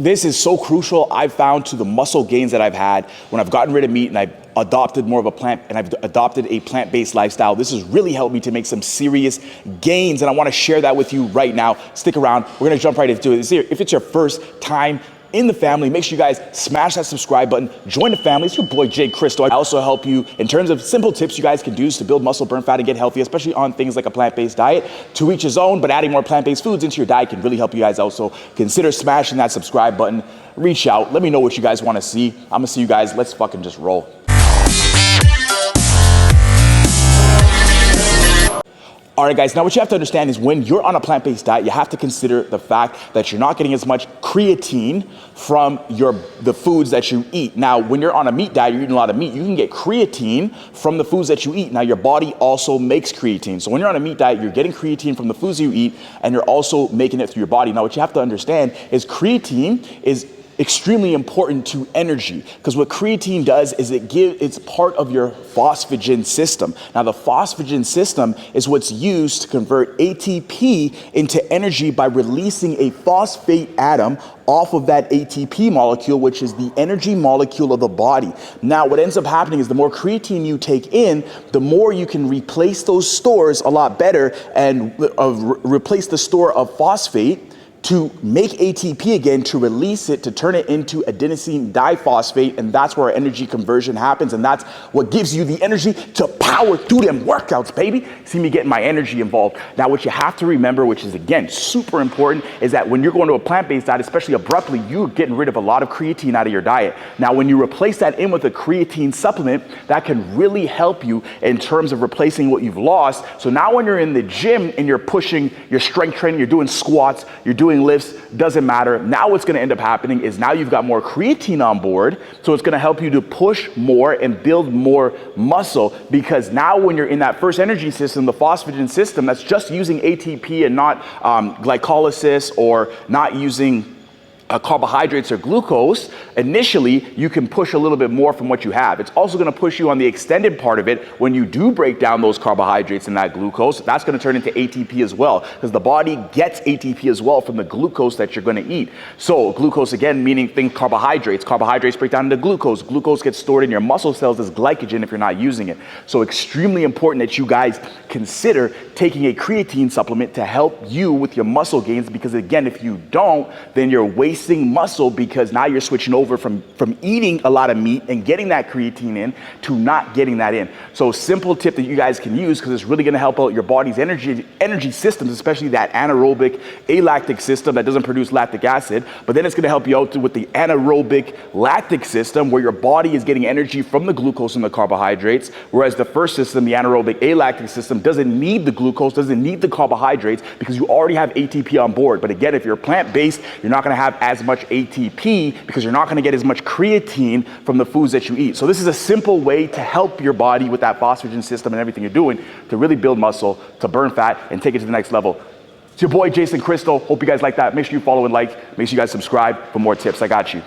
This is so crucial, I've found, to the muscle gains that I've had when I've gotten rid of meat and I've adopted more of a plant-based lifestyle. This has really helped me to make some serious gains, and I want to share that with you right now. Stick around. We're going to jump right into it. If it's your first time in the family, make sure you guys smash that subscribe button, join the family. It's your boy Jay Cristo. I also help you in terms of simple tips you guys can do to build muscle, burn fat, and get healthy, especially on things like a plant-based diet. To each his own, but adding more plant-based foods into your diet can really help you guys out. So consider smashing that subscribe button. Reach out, let me know what you guys want to see. I'm gonna see you guys. Let's fucking just roll. All right, guys, now what you have to understand is when you're on a plant-based diet, you have to consider the fact that you're not getting as much creatine from the foods that you eat. Now, when you're on a meat diet, you're eating a lot of meat, you can get creatine from the foods that you eat. Now, your body also makes creatine. So when you're on a meat diet, you're getting creatine from the foods you eat, and you're also making it through your body. Now, what you have to understand is creatine is extremely important to energy, because what creatine does is it's part of your phosphagen system. Now, the phosphagen system is what's used to convert ATP into energy by releasing a phosphate atom off of that ATP molecule, which is the energy molecule of the body. Now, what ends up happening is the more creatine you take in, the more you can replace those stores a lot better and replace the store of phosphate to make ATP again, to release it, to turn it into adenosine diphosphate, and that's where our energy conversion happens, and that's what gives you the energy to power through them workouts, baby. See me getting my energy involved. Now, what you have to remember, which is again super important, is that when you're going to a plant-based diet, especially abruptly, you're getting rid of a lot of creatine out of your diet. Now, when you replace that in with a creatine supplement, that can really help you in terms of replacing what you've lost. So now when you're in the gym and you're pushing your strength training, you're doing squats, you're doing lifts, doesn't matter. Now what's going to end up happening is now you've got more creatine on board, so it's going to help you to push more and build more muscle, because now when you're in that first energy system, the phosphagen system, that's just using ATP and not glycolysis or not using carbohydrates or glucose, initially you can push a little bit more from what you have. It's also going to push you on the extended part of it. When you do break down those carbohydrates and that glucose, that's going to turn into ATP as well, because the body gets ATP as well from the glucose that you're going to eat. So glucose, again, meaning think carbohydrates. Carbohydrates break down into glucose. Glucose gets stored in your muscle cells as glycogen if you're not using it. So extremely important that you guys consider taking a creatine supplement to help you with your muscle gains, because again, if you don't, then you're wasting muscle, because now you're switching over from eating a lot of meat and getting that creatine in to not getting that in. So simple tip that you guys can use, because it's really going to help out your body's energy systems, especially that anaerobic alactic system that doesn't produce lactic acid, but then it's going to help you out with the anaerobic lactic system, where your body is getting energy from the glucose and the carbohydrates, whereas the first system, the anaerobic alactic system, doesn't need the glucose, doesn't need the carbohydrates, because you already have ATP on board. But again, if you're plant-based, you're not going to have as much ATP, because you're not going to get as much creatine from the foods that you eat. So this is a simple way to help your body with that phosphagen system and everything you're doing to really build muscle, to burn fat, and take it to the next level. It's your boy Jason Cristo. Hope you guys like that. Make sure you follow and like. Make sure you guys subscribe for more tips. I got you.